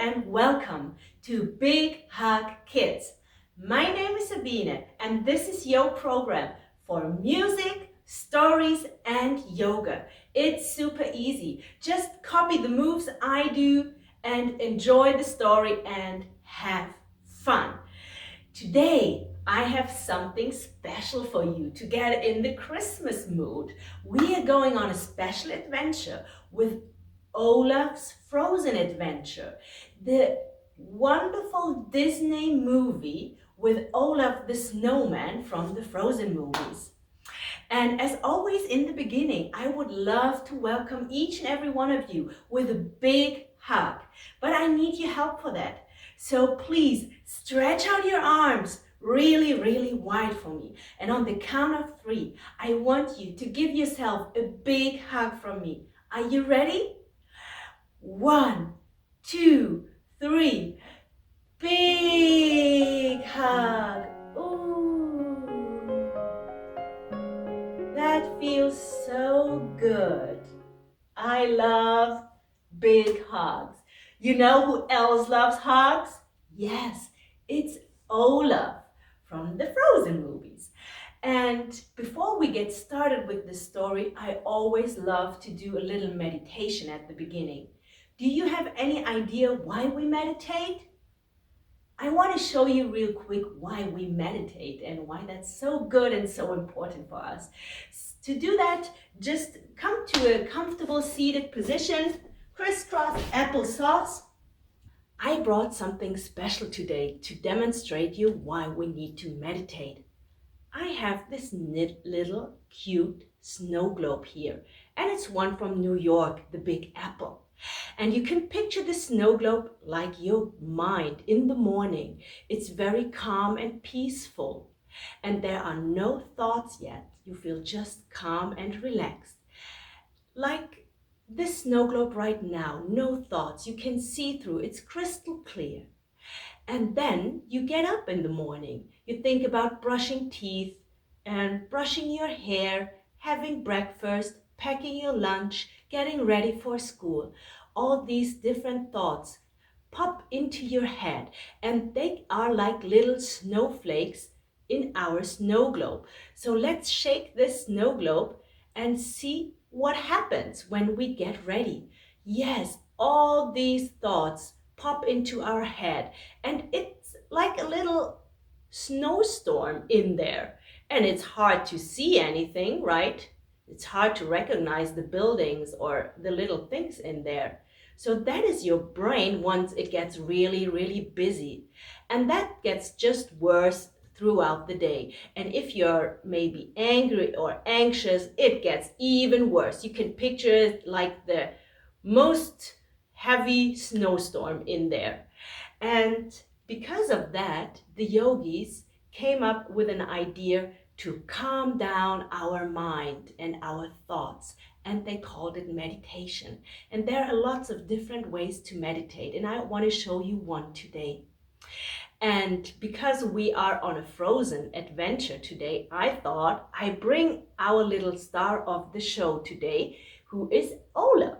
and welcome to Big Hug Kids. My name is Sabine and this is your program for music, stories and yoga. It's super easy. Just copy the moves I do and enjoy the story and have fun. Today I have something special for you to get in the Christmas mood. We are going on a special adventure with Olaf's Frozen Adventure, the wonderful Disney movie with Olaf the Snowman from the Frozen movies. And as always in the beginning, I would love to welcome each and every one of you with a big hug. But I need your help for that. So please stretch out your arms really, really wide for me. And on the count of 3, I want you to give yourself a big hug from me. Are you ready? 1, 2, 3. Big hug. Ooh. That feels so good. I love big hugs. You know who else loves hugs? Yes, it's Olaf from the Frozen movies. And before we get started with the story, I always love to do a little meditation at the beginning. Do you have any idea why we meditate? I want to show you real quick why we meditate and why that's so good and so important for us. To do that, just come to a comfortable seated position, crisscross applesauce. I brought something special today to demonstrate you why we need to meditate. I have this little cute snow globe here, and it's one from New York, the Big Apple. And you can picture the snow globe like your mind in the morning. It's very calm and peaceful, and there are no thoughts yet. You feel just calm and relaxed. Like this snow globe right now, no thoughts. You can see through, it's crystal clear. And then you get up in the morning. You think about brushing teeth and brushing your hair, having breakfast, packing your lunch, getting ready for school. All these different thoughts pop into your head and they are like little snowflakes in our snow globe. So let's shake this snow globe and see what happens when we get ready. Yes, all these thoughts pop into our head and it's like a little snowstorm in there. And it's hard to see anything, right? It's hard to recognize the buildings or the little things in there. So that is your brain once it gets really, really busy. And that gets just worse throughout the day. And if you're maybe angry or anxious, it gets even worse. You can picture it like the most heavy snowstorm in there. And because of that, the yogis came up with an idea to calm down our mind and our thoughts, and they called it meditation. And there are lots of different ways to meditate, and I want to show you one today. And because we are on a Frozen adventure today, I thought I bring our little star of the show today, who is Olaf.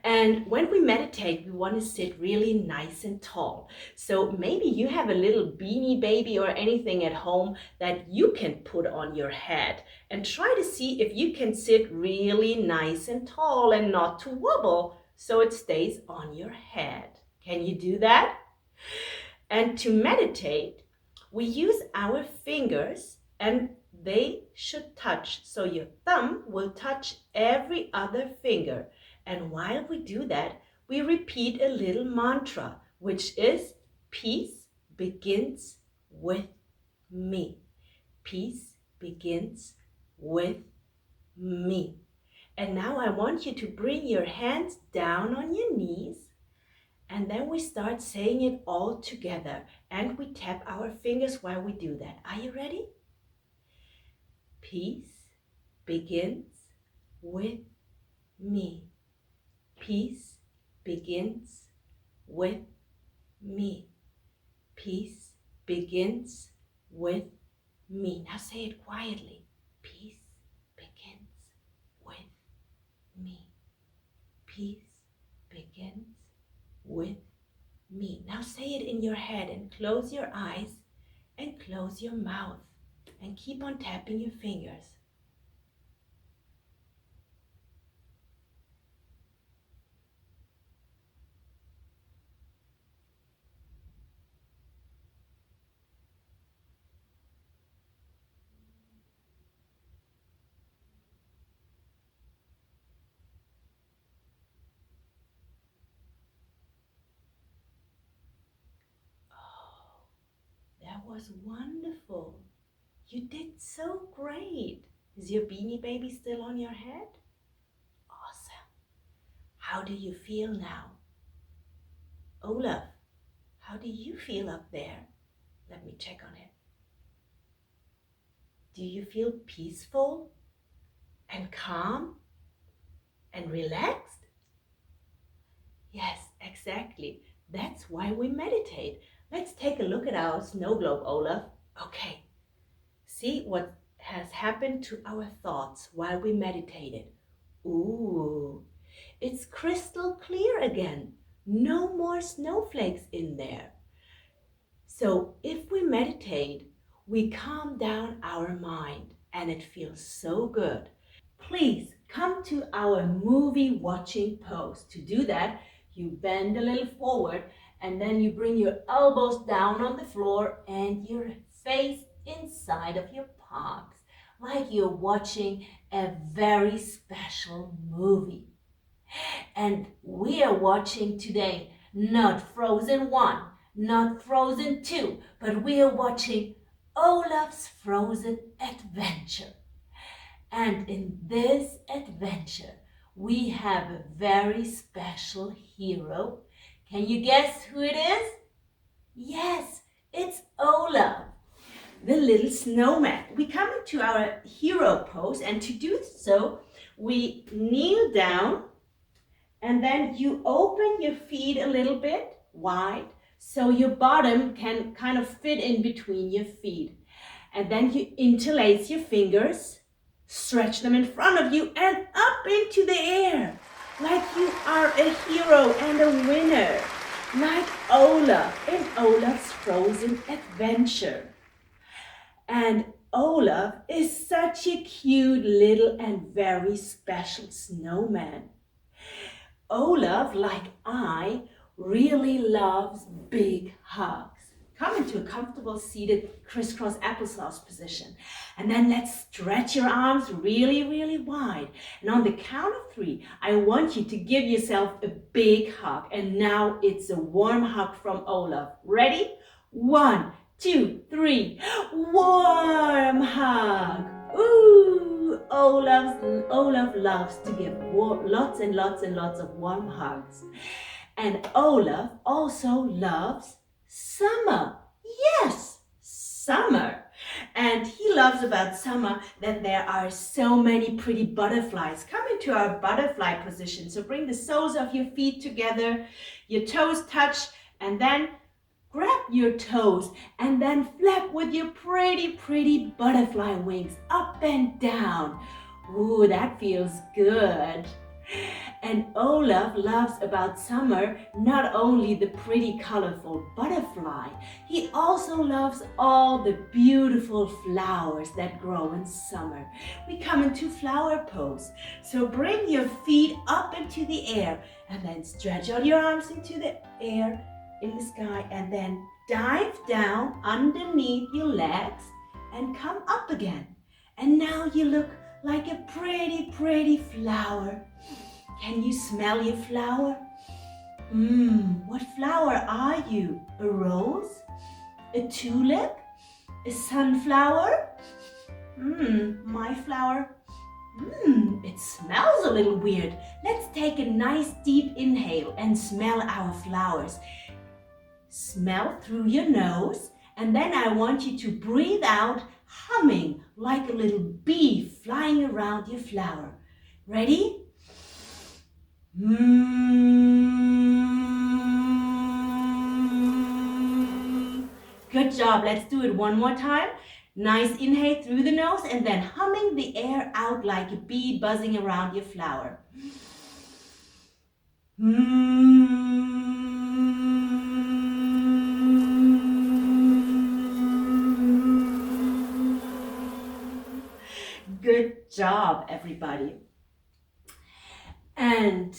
And when we meditate, we want to sit really nice and tall. So maybe you have a little beanie baby or anything at home that you can put on your head and try to see if you can sit really nice and tall and not to wobble so it stays on your head. Can you do that? And to meditate, we use our fingers and they should touch. So your thumb will touch every other finger. And while we do that, we repeat a little mantra, which is peace begins with me. Peace begins with me. And now I want you to bring your hands down on your knees. And then we start saying it all together. And we tap our fingers while we do that. Are you ready? Peace begins with me. Peace begins with me. Peace begins with me. Now say it quietly. Peace begins with me. Peace begins with Now say it in your head and close your eyes and close your mouth and keep on tapping your fingers. Oh, that was wonderful. You did so great. Is your beanie baby still on your head? Awesome. How do you feel now? Olaf, how do you feel up there? Let me check on him. Do you feel peaceful and calm and relaxed? Yes, exactly. That's why we meditate. Let's take a look at our snow globe, Olaf. Okay. See what has happened to our thoughts while we meditated. Ooh, it's crystal clear again. No more snowflakes in there. So if we meditate, we calm down our mind and it feels so good. Please come to our movie watching pose. To do that, you bend a little forward and then you bring your elbows down on the floor and your face inside of your palms, like you're watching a very special movie. And we are watching today not Frozen 1, not Frozen 2, but we are watching Olaf's Frozen Adventure. And in this adventure, we have a very special hero. Can you guess who it is? Yes, it's Olaf, the little snowman. We come into our hero pose, and to do so, we kneel down, and then you open your feet a little bit wide, so your bottom can kind of fit in between your feet. And then you interlace your fingers, stretch them in front of you and up into the air, like you are a hero and a winner, like Olaf in Olaf's Frozen Adventure. And Olaf is such a cute little and very special snowman. Olaf, like I, really loves big hugs. Come into a comfortable seated crisscross applesauce position. And then let's stretch your arms really, really wide. And on the count of 3, I want you to give yourself a big hug. And now it's a warm hug from Olaf. Ready? 1, 2, 3. Warm hug. Ooh, Olaf loves to give lots and lots and lots of warm hugs. And Olaf also loves summer. Yes, summer. And he loves about summer that there are so many pretty butterflies. Come into our butterfly position. So bring the soles of your feet together, your toes touch, and then grab your toes and then flap with your pretty, pretty butterfly wings up and down. Ooh, that feels good. And Olaf loves about summer not only the pretty colorful butterfly, he also loves all the beautiful flowers that grow in summer. We come into flower pose. So bring your feet up into the air and then stretch out your arms into the air in the sky and then dive down underneath your legs and come up again. And now you look like a pretty, pretty flower. Can you smell your flower? What flower are you? A rose? A tulip? A sunflower? My flower? It smells a little weird. Let's take a nice deep inhale and smell our flowers. Smell through your nose, and then I want you to breathe out, humming like a little bee flying around your flower. Ready? Good job. Let's do it one more time. Nice inhale through the nose and then humming the air out like a bee buzzing around your flower. job, everybody. And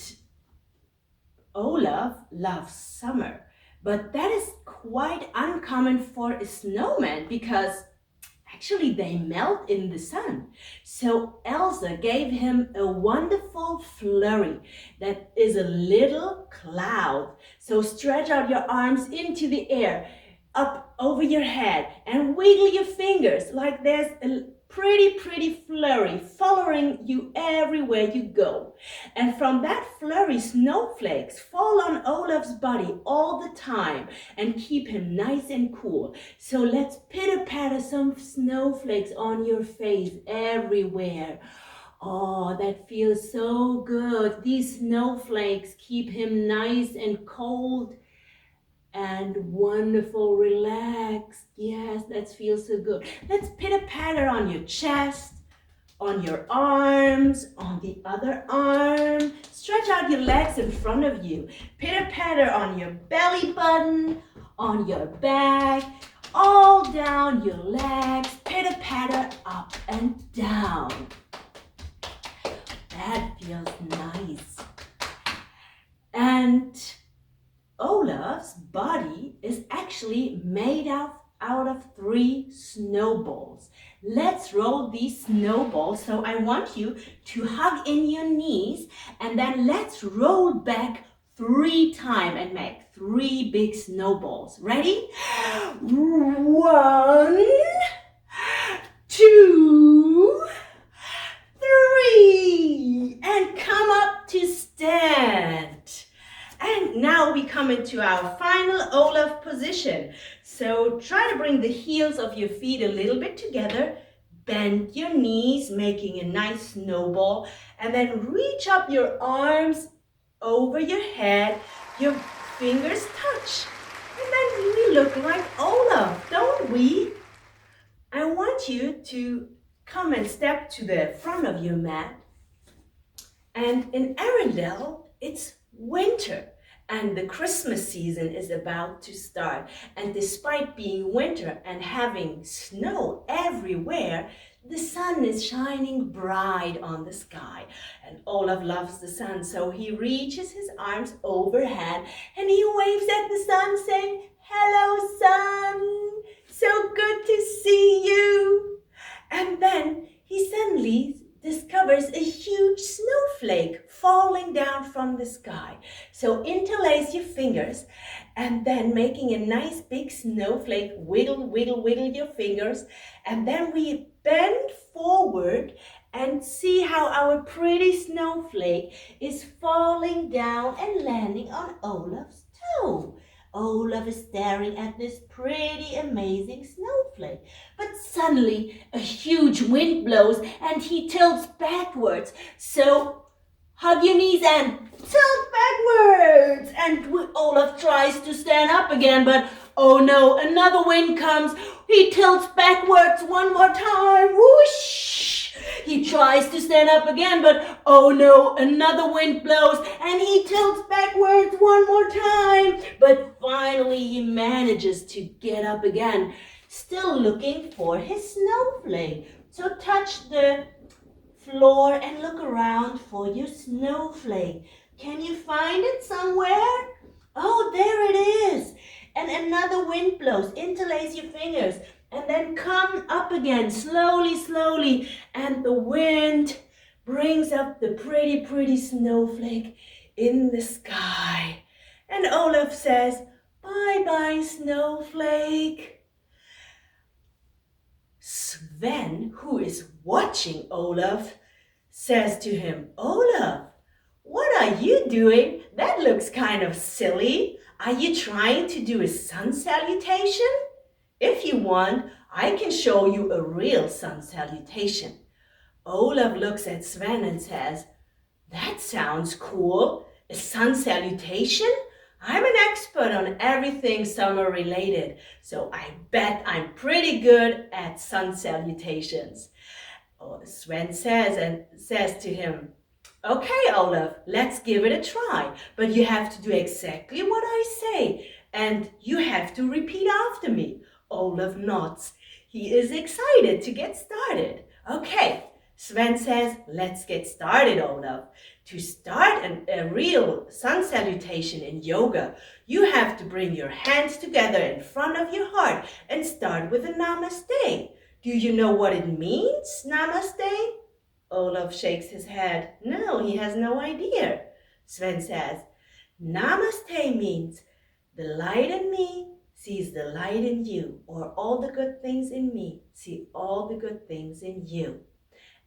Olaf loves summer, but that is quite uncommon for a snowman because actually they melt in the sun. So Elsa gave him a wonderful flurry that is a little cloud. So stretch out your arms into the air, up over your head, and wiggle your fingers like there's a pretty flurry following you everywhere you go. And from that flurry, snowflakes fall on Olaf's body all the time and keep him nice and cool. So let's pitter-patter some snowflakes on your face everywhere. Oh, that feels so good. These snowflakes keep him nice and cold and wonderful, relaxed. Yes, that feels so good. Let's pitter-patter on your chest, on your arms, on the other arm. Stretch out your legs in front of you. Pitter-patter on your belly button, on your back, all down your legs. Pitter-patter up and down. That feels nice. And Olaf's body is actually made out of 3 snowballs. Let's roll these snowballs. So I want you to hug in your knees and then let's roll back 3 times and make 3 big snowballs. Ready? 1, 2, 3. And come up to stand. And now we come into our final Olaf position. So try to bring the heels of your feet a little bit together. Bend your knees, making a nice snowball. And then reach up your arms over your head. Your fingers touch. And then we look like Olaf, don't we? I want you to come and step to the front of your mat. And in Arendelle, it's winter and the Christmas season is about to start. And despite being winter and having snow everywhere, the sun is shining bright on the sky. And Olaf loves the sun, so he reaches his arms overhead and he waves at the sun saying, "Hello, sun, so good to see you." And then he suddenly discovers a huge snowflake falling down from the sky. So interlace your fingers and then making a nice big snowflake, wiggle your fingers. And then we bend forward and see how our pretty snowflake is falling down and landing on Olaf's toe. Olaf is staring at this pretty amazing snowflake. But suddenly a huge wind blows and he tilts backwards. So hug your knees and tilt backwards. And Olaf tries to stand up again, but oh no, another wind comes. He tilts backwards one more time. Whoosh! He tries to stand up again, but oh no, another wind blows and he tilts backwards one more time. But finally he manages to get up again, still looking for his snowflake. So touch the floor and look around for your snowflake. Can you find it somewhere? Oh, there it is. And another wind blows. Interlace your fingers. And then come up again, slowly, and the wind brings up the pretty snowflake in the sky. And Olaf says, "Bye-bye, snowflake." Sven, who is watching Olaf, says to him, "Olaf, what are you doing? That looks kind of silly. Are you trying to do a sun salutation? If you want, I can show you a real sun salutation." Olaf looks at Sven and says, "That sounds cool. A sun salutation? I'm an expert on everything summer related, so I bet I'm pretty good at sun salutations." Sven says to him, "Okay, Olaf, let's give it a try, but you have to do exactly what I say, and you have to repeat after me." Olaf nods. He is excited to get started. "Okay, Sven says, let's get started, Olaf. To start a real sun salutation in yoga, you have to bring your hands together in front of your heart and start with a namaste. Do you know what it means, namaste? Olaf shakes his head. No, he has no idea. Sven says, namaste means the light in me sees the light in you, or all the good things in me see all the good things in you.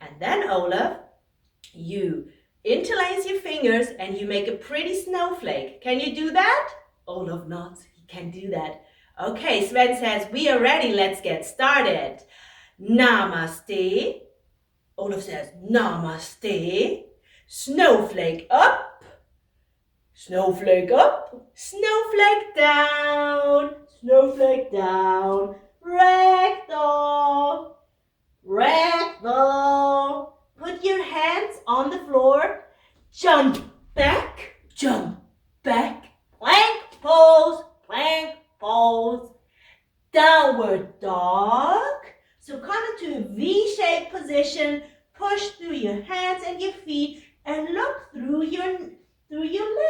And then, Olaf, you interlace your fingers and you make a pretty snowflake. Can you do that? Olaf nods. He can do that. Okay, Sven says, we are ready. Let's get started. Namaste. Olaf says, namaste. Snowflake up. Snowflake up. Snowflake down. Snowflake down. Ragdoll. Ragdoll. Put your hands on the floor. Jump back. Jump back. Plank pose. Plank pose. Downward dog. So come into a V-shaped position. Push through your hands and your feet and look through your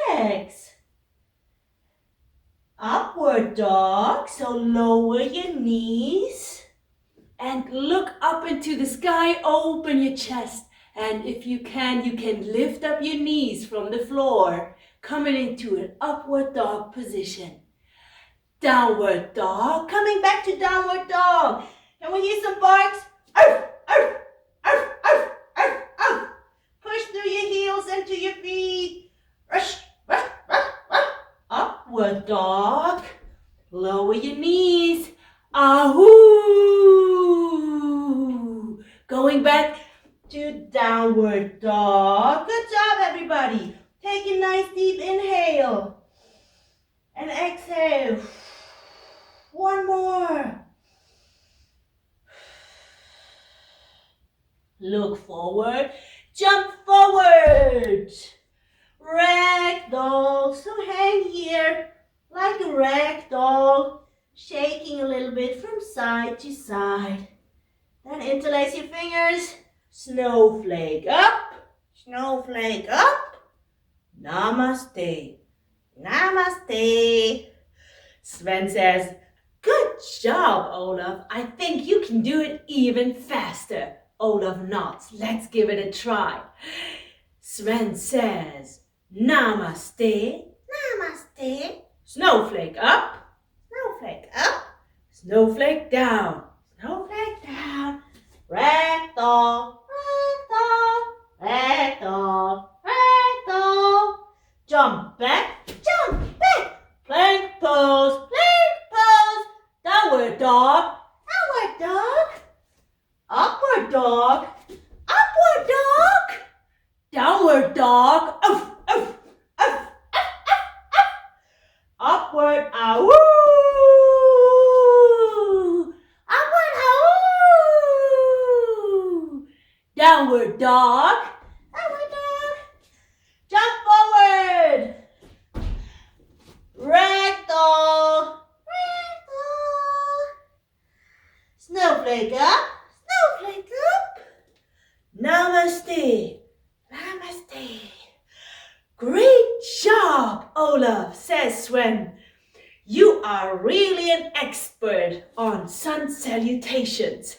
legs. Upward dog. So lower your knees. And look up into the sky, open your chest. And if you can lift up your knees from the floor, coming into an upward dog position. Downward dog, coming back to downward dog. Can we hear some barks? Arf, arf, arf, arf, arf, arf. Push through your heels into your feet. Rush, rush, rush, rush. Upward dog. Lower your knees. Ahoo! Going back to downward dog. Good job, everybody. Take a nice deep inhale. And exhale. One more. Look forward. Jump forward. Ragdoll. So hang here like a ragdoll. Shaking a little bit from side to side. Then interlace your fingers. Snowflake up. Snowflake up. Namaste. Namaste. Sven says, good job, Olaf. I think you can do it even faster. Olaf nods. Let's give it a try. Sven says, namaste. Namaste. Snowflake up. Snowflake up, snowflake down, snowflake down, ragdoll, ragdoll, ragdoll, ragdoll. Jump back, plank pose, downward dog, upward dog, downward dog, upward, ahoo! Upward, ahoo! Downward dog. Jump forward. Ragdoll. Snowflake up. Namaste. Great job, Olaf, says Sven. You are really an expert on sun salutations.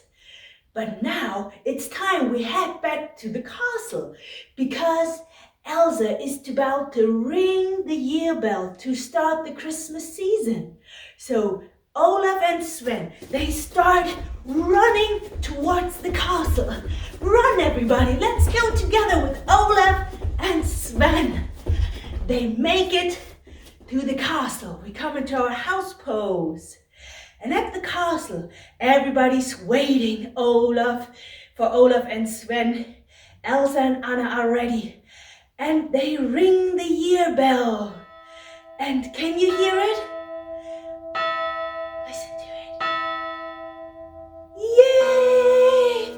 But now it's time we head back to the castle because Elsa is about to ring the year bell to start the Christmas season. So Olaf and Sven, they start running towards the castle. Run, everybody, let's go together with Olaf and Sven. They make it to the castle. We come into our house pose. And at the castle, everybody's waiting, for Olaf and Sven. Elsa and Anna are ready. And they ring the year bell. And can you hear it? Listen to it. Yay!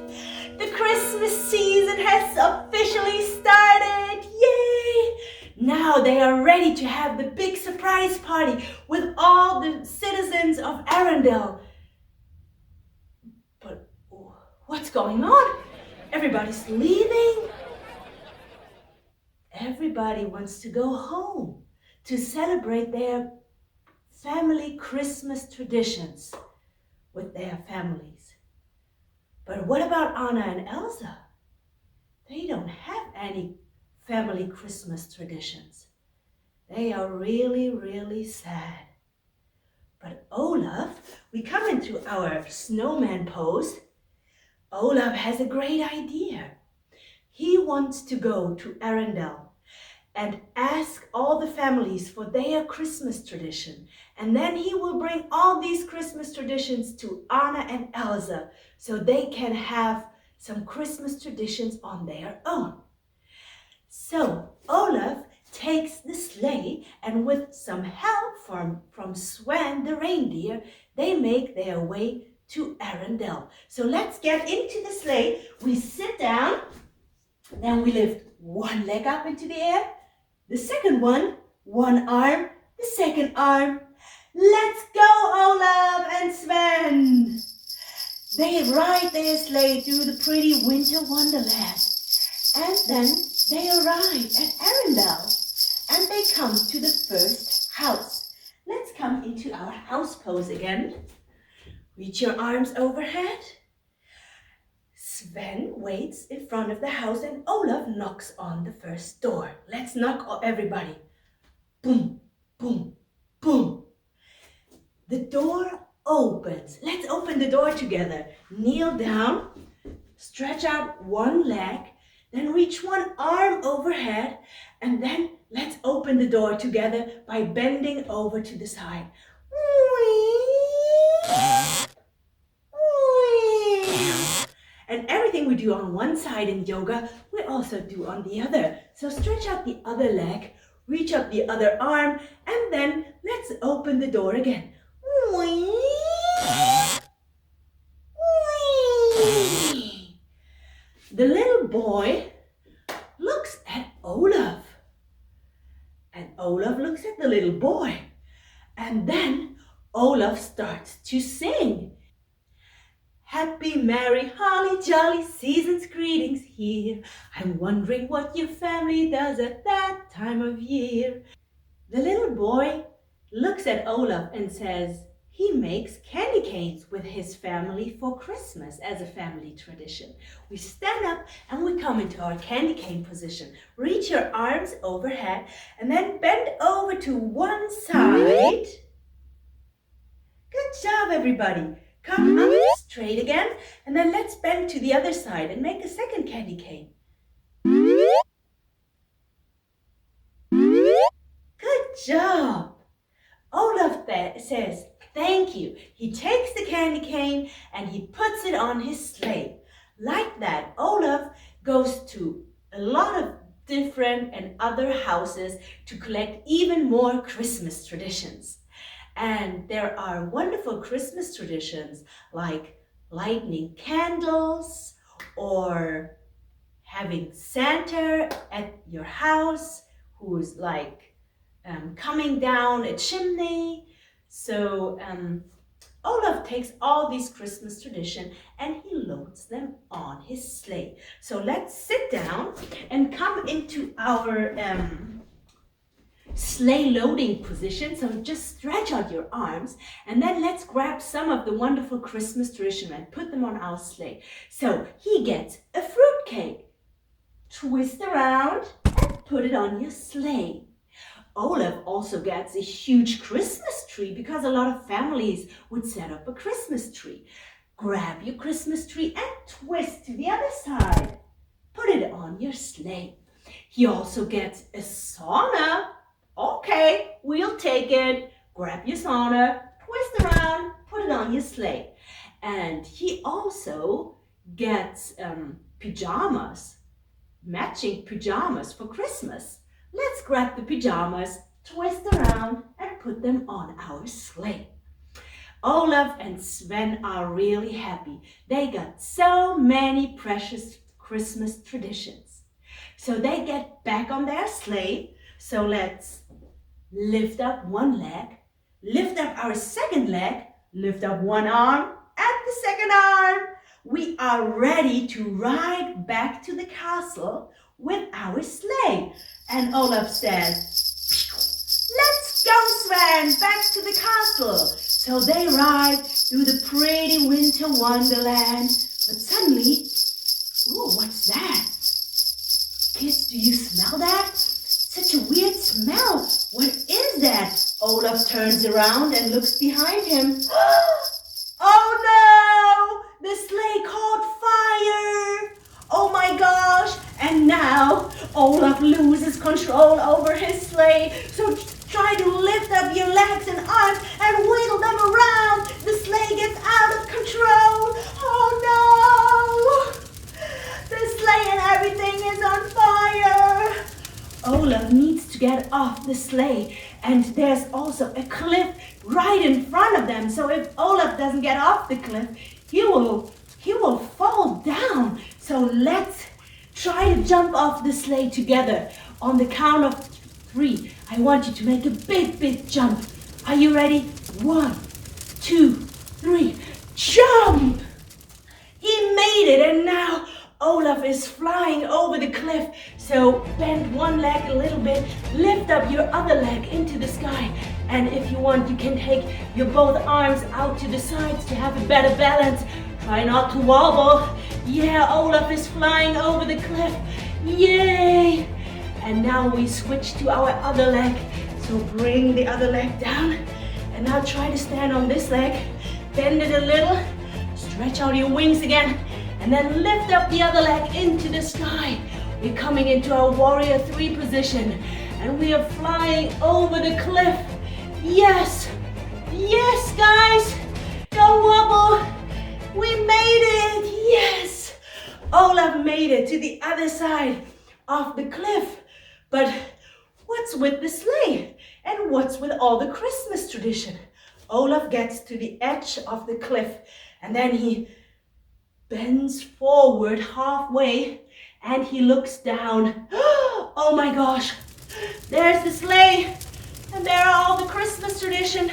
The Christmas season has officially started. Yay! Now they are ready to have the big surprise party with all the citizens of Arendelle. But what's going on? Everybody's leaving. Everybody wants to go home to celebrate their family Christmas traditions with their families. But what about Anna and Elsa? They don't have any family Christmas traditions. They are really, really sad. But Olaf, we come into our snowman pose. Olaf has a great idea. He wants to go to Arendelle and ask all the families for their Christmas tradition. And then he will bring all these Christmas traditions to Anna and Elsa so they can have some Christmas traditions on their own. So Olaf takes the sleigh, and with some help from Sven the reindeer, they make their way to Arendelle. So let's get into the sleigh. We sit down, then we lift one leg up into the air, the second one arm, the second arm. Let's go, Olaf and Sven. They ride their sleigh through the pretty winter wonderland. And then they arrive at Arendelle and they come to the first house. Let's come into our house pose again. Reach your arms overhead. Sven waits in front of the house and Olaf knocks on the first door. Let's knock, everybody. Boom, boom, boom. The door opens. Let's open the door together. Kneel down, stretch out one leg, then reach one arm overhead, and then let's open the door together by bending over to the side. And everything we do on one side in yoga, we also do on the other. So stretch out the other leg, reach up the other arm, and then let's open the door again. The little boy looks at Olaf. And Olaf looks at the little boy. And then Olaf starts to sing. Happy, merry, holly, jolly, season's greetings here. I'm wondering what your family does at that time of year. The little boy looks at Olaf and says he makes candy canes with his family for Christmas as a family tradition. We stand up and we come into our candy cane position. Reach your arms overhead and then bend over to one side. Good job, everybody. Come up straight again, and then let's bend to the other side and make a second candy cane. Good job. Olaf says, thank you. He takes the candy cane and he puts it on his sleigh. Like that, Olaf goes to a lot of different and other houses to collect even more Christmas traditions. And there are wonderful Christmas traditions like lighting candles or having Santa at your house who's like coming down a chimney. So Olaf takes all these Christmas traditions and he loads them on his sleigh. So let's sit down and come into our sleigh loading position. So just stretch out your arms and then let's grab some of the wonderful Christmas tradition and put them on our sleigh. So he gets a fruit cake. Twist around and put it on your sleigh. Olaf also gets a huge Christmas tree because a lot of families would set up a Christmas tree. Grab your Christmas tree and twist to the other side. Put it on your sleigh. He also gets a sauna. Okay, we'll take it. Grab your sauna, twist around, put it on your sleigh. And he also gets pajamas, matching pajamas for Christmas. Let's grab the pajamas, twist around, and put them on our sleigh. Olaf and Sven are really happy. They got so many precious Christmas traditions. So they get back on their sleigh. So let's lift up one leg, lift up our second leg, lift up one arm and the second arm. we are ready to ride back to the castle with our sleigh. And Olaf says, let's go, Sven, back to the castle. So they ride through the pretty winter wonderland. But suddenly, ooh, what's that? Kids, do you smell that? Such a weird smell. What is that? Olaf turns around and looks behind him. Oh no! The sleigh caught fire! Oh my gosh! And now Olaf loses control over his sleigh. So try to lift up your legs and arms and wiggle them around. The sleigh gets out of control. Oh no! The sleigh and everything is on fire. Olaf needs to get off the sleigh, and there's also a cliff right in front of them. So if Olaf doesn't get off the cliff, he will fall down. So let's try to jump off the sleigh together. On the count of 3, I want you to make a big jump. Are you ready? 1, 2, 3, jump! He made it, and now Olaf is flying over the cliff. So bend one leg a little bit, lift up your other leg into the sky. And if you want, you can take your both arms out to the sides to have a better balance. Try not to wobble. Yeah, Olaf is flying over the cliff. Yay! And now we switch to our other leg. So bring the other leg down. And now try to stand on this leg. Bend it a little. Stretch out your wings again. And then lift up the other leg into the sky. We're coming into our warrior 3 position. And we are flying over the cliff. Yes! Yes, guys! Don't wobble! We made it! Yes! Olaf made it to the other side of the cliff. But what's with the sleigh? And what's with all the Christmas tradition? Olaf gets to the edge of the cliff and then he bends forward halfway and he looks down. Oh my gosh, there's the sleigh and there are all the Christmas tradition.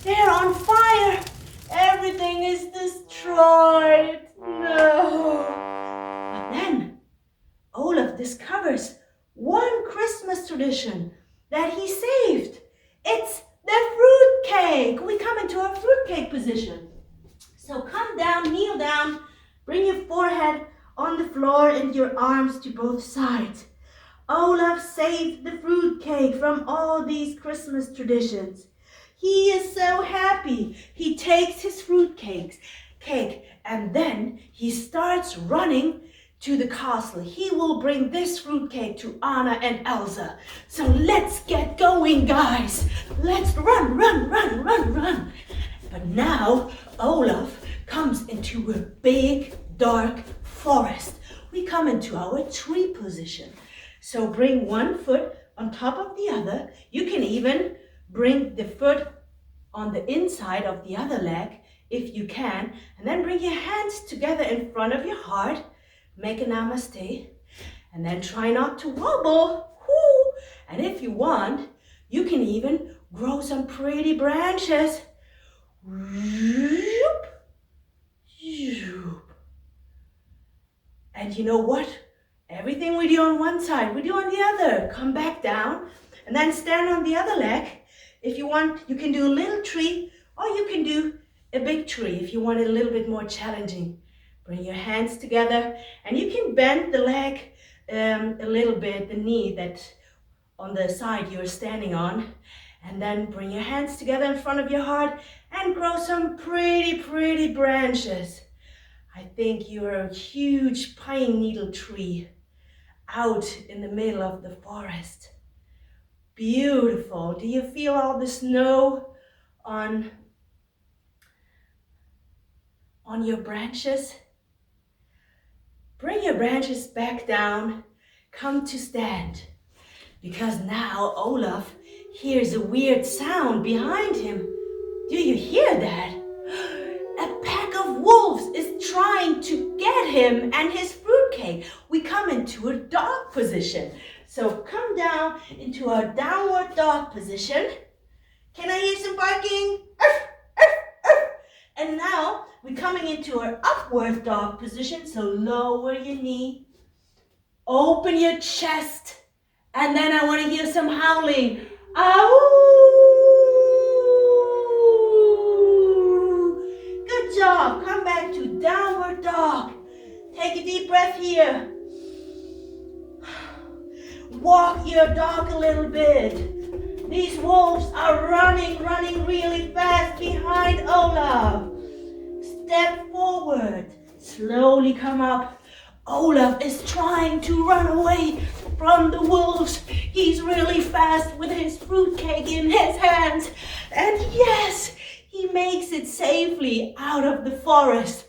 They're on fire. Everything is destroyed. No. But then Olaf discovers one Christmas tradition that he saved. It's the fruit cake. We come into our fruit cake position. So come down, kneel down, bring your forehead on the floor and your arms to both sides. Olaf saved the fruit cake from all these Christmas traditions. He is so happy. He takes his fruit cake and then he starts running to the castle. He will bring this fruit cake to Anna and Elsa. So let's get going, guys. Let's run. But now Olaf comes into a big, dark forest. We come into our tree position. So bring one foot on top of the other. You can even bring the foot on the inside of the other leg if you can. And then bring your hands together in front of your heart. Make a namaste. And then try not to wobble. Woo. And if you want, you can even grow some pretty branches. And you know what? Everything we do on one side, we do on the other. Come back down and then stand on the other leg. If you want, you can do a little tree or you can do a big tree if you want it a little bit more challenging. Bring your hands together and you can bend the leg a little bit, the knee that on the side you're standing on. And then bring your hands together in front of your heart and grow some pretty branches. I think you're a huge pine needle tree out in the middle of the forest. Beautiful. Do you feel all the snow on your branches? Bring your branches back down. Come to stand. Because now Olaf hears a weird sound behind him. Do you hear that? A pack of wolves is trying to get him and his fruitcake. We come into a dog position. So come down into our downward dog position. Can I hear some barking? Arf, arf, arf. And now we coming into our upward dog position, so lower your knee, open your chest, and then I want to hear some howling. Ow! Good job. Come back to downward dog. Take a deep breath here. Walk your dog a little bit. These wolves are running really fast behind Olaf. Step forward. Slowly come up. Olaf is trying to run away from the wolves. He's really fast with his fruitcake in his hands. And yes, he makes it safely out of the forest.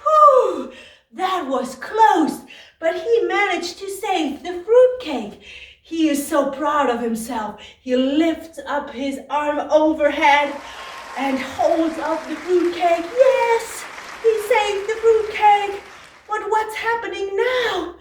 Whew, that was close, but he managed to save the fruitcake. He is so proud of himself. He lifts up his arm overhead and holds up the fruitcake. Yes, he saved the fruitcake. But what's happening now?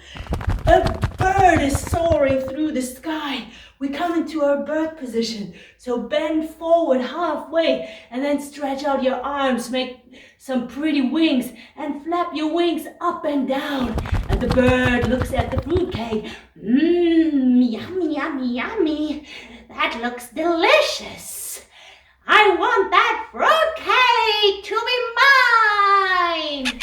A bird is soaring through the sky. We come into our bird position. So bend forward halfway and then stretch out your arms. Make some pretty wings and flap your wings up and down. And the bird looks at the fruitcake. Yummy, yummy, yummy. That looks delicious. I want that fruitcake to be mine.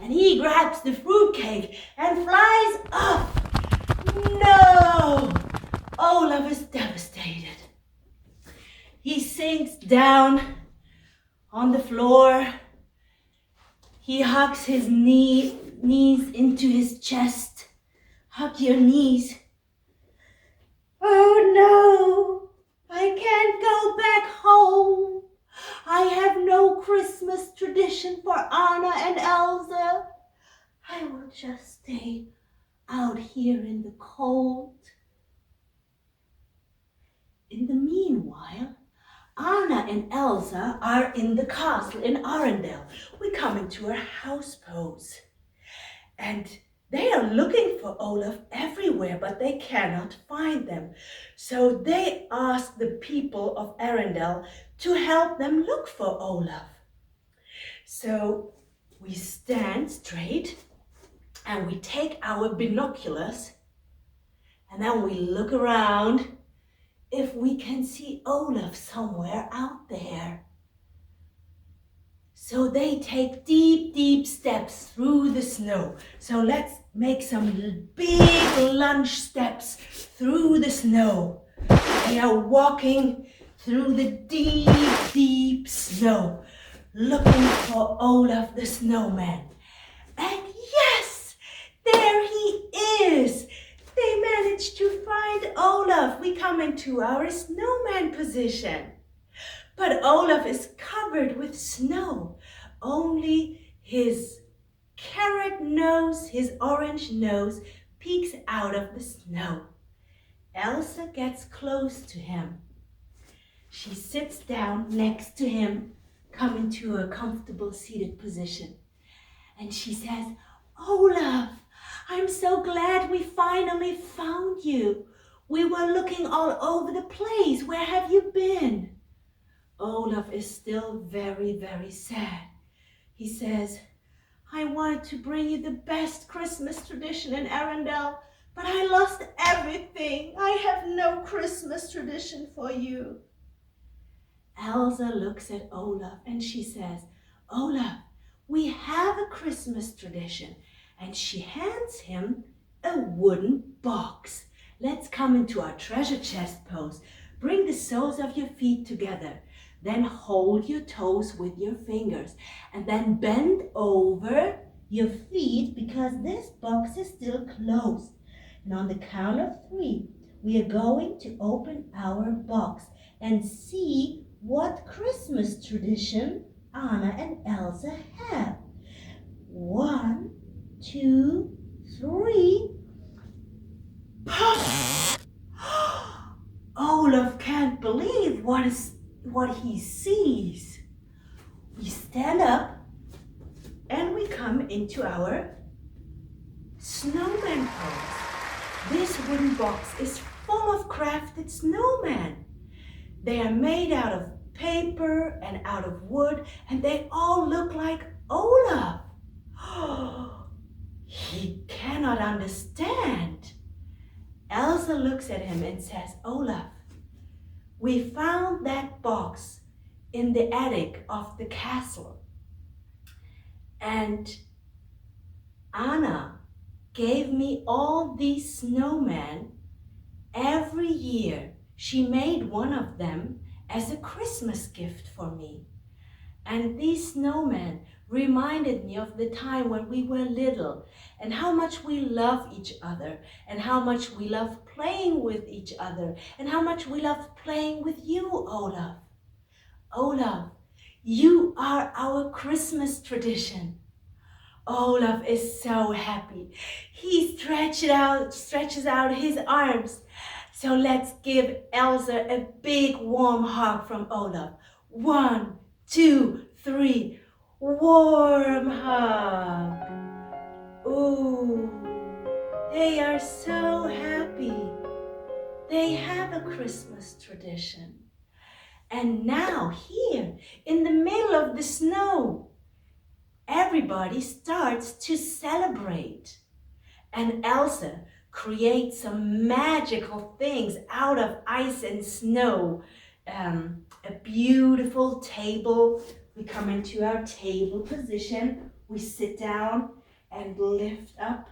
And he grabs the fruitcake and flies up. No! Olaf is devastated. He sinks down on the floor. He hugs his knees into his chest. Hug your knees. Oh no! I can't go back home. I have no Christmas tradition for Anna and Elsa. I will just stay out here in the cold. In the meanwhile, Anna and Elsa are in the castle in Arendelle. We come into a house pose. And they are looking for Olaf everywhere, but they cannot find them. So they ask the people of Arendelle to help them look for Olaf. So we stand straight and we take our binoculars and then we look around if we can see Olaf somewhere out there. So they take deep steps through the snow. So let's make some big lunge steps through the snow. They are walking through the deep snow, looking for Olaf the snowman. And yes, there he is. They managed to find Olaf. We come into our snowman position. But Olaf is covered with snow. Only his carrot nose, his orange nose, peeks out of the snow. Elsa gets close to him. She sits down next to him, coming to a comfortable seated position. And she says, Olaf, I'm so glad we finally found you. We were looking all over the place. Where have you been? Olaf is still very sad. He says, I wanted to bring you the best Christmas tradition in Arendelle, but I lost everything. I have no Christmas tradition for you. Elsa looks at Olaf and she says, Olaf, we have a Christmas tradition. And she hands him a wooden box. Let's come into our treasure chest pose. Bring the soles of your feet together. Then hold your toes with your fingers. And then bend over your feet because this box is still closed. And on the count of 3, we are going to open our box and see what Christmas tradition Anna and Elsa have. 1, 2, 3. Pop! Olaf can't believe what he sees. We stand up and we come into our snowman pose. This wooden box is full of crafted snowmen. They are made out of paper and out of wood, and they all look like Olaf, he cannot understand. Elsa looks at him and says, Olaf, we found that box in the attic of the castle. And Anna gave me all these snowmen. Every year she made one of them as a Christmas gift for me. And these snowmen reminded me of the time when we were little and how much we love each other and how much we love playing with each other and how much we love playing with you, Olaf. Olaf, you are our Christmas tradition. Olaf is so happy. He stretches out his arms. So let's give Elsa a big warm hug from Olaf. 1, 2, 3. Warm hug. Ooh, they are so happy. They have a Christmas tradition. And now here in the middle of the snow, everybody starts to celebrate. And Elsa creates some magical things out of ice and snow. A beautiful table. We come into our table position. We sit down and lift up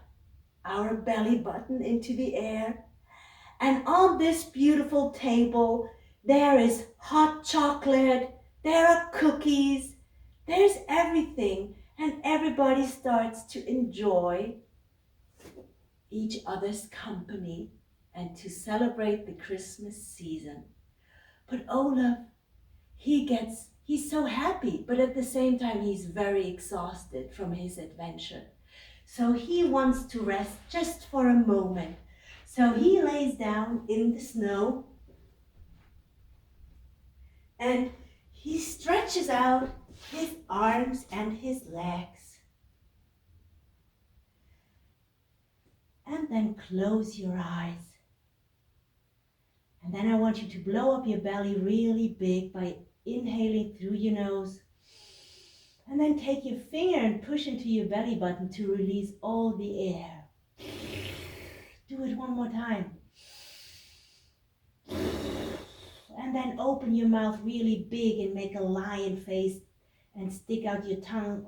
our belly button into the air. And on this beautiful table, there is hot chocolate, there are cookies, there's everything. And everybody starts to enjoy each other's company and to celebrate the Christmas season. But Olaf, he's so happy, but at the same time he's very exhausted from his adventure. So he wants to rest just for a moment. So he lays down in the snow and he stretches out his arms and his legs. And then close your eyes. And then I want you to blow up your belly really big by inhaling through your nose. And then take your finger and push into your belly button to release all the air. Do it one more time. And then open your mouth really big and make a lion face and stick out your tongue.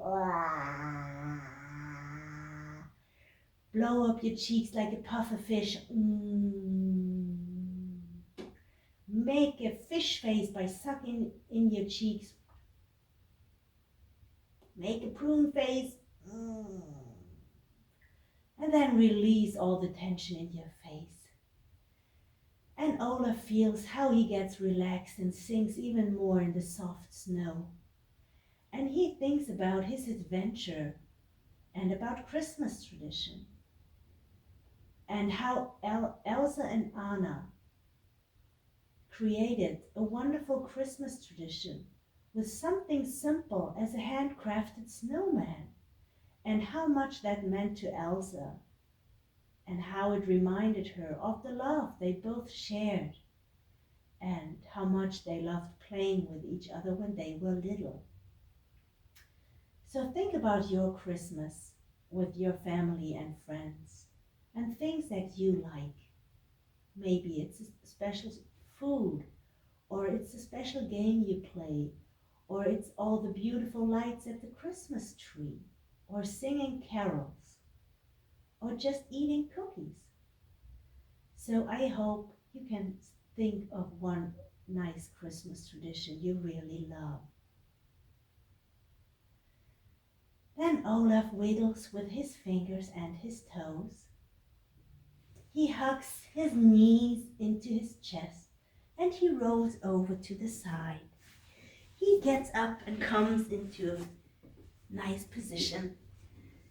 Blow up your cheeks like a puffer fish. Make a fish face by sucking in your cheeks. Make a prune face. And then release all the tension in your face. And Olaf feels how he gets relaxed and sinks even more in the soft snow. And he thinks about his adventure and about Christmas tradition. And how Elsa and Anna created a wonderful Christmas tradition with something simple as a handcrafted snowman, and how much that meant to Elsa, and how it reminded her of the love they both shared, and how much they loved playing with each other when they were little. So think about your Christmas with your family and friends, and things that you like. Maybe it's a special food, or it's a special game you play, or it's all the beautiful lights at the Christmas tree, or singing carols, or just eating cookies. So I hope you can think of one nice Christmas tradition you really love. Then Olaf wiggles with his fingers and his toes. He hugs his knees into his chest and he rolls over to the side. He gets up and comes into a nice position,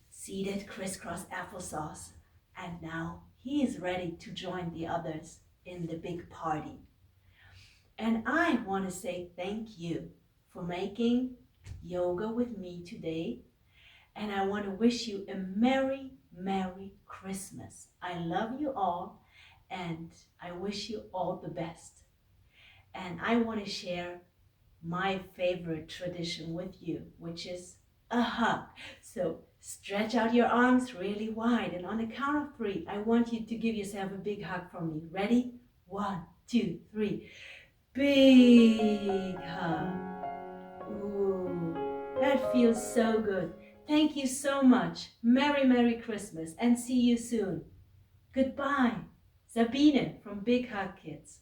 seated crisscross applesauce, and now he is ready to join the others in the big party. And I want to say thank you for making yoga with me today. And I want to wish you a Merry, Merry Christmas. I love you all and I wish you all the best. And I want to share my favorite tradition with you, which is a hug. So stretch out your arms really wide, and on the count of 3, I want you to give yourself a big hug from me. Ready? 1, 2, 3. Big hug. Ooh, that feels so good. Thank you so much. Merry, Merry Christmas, and see you soon. Goodbye. Sabine from Big Hug Kids.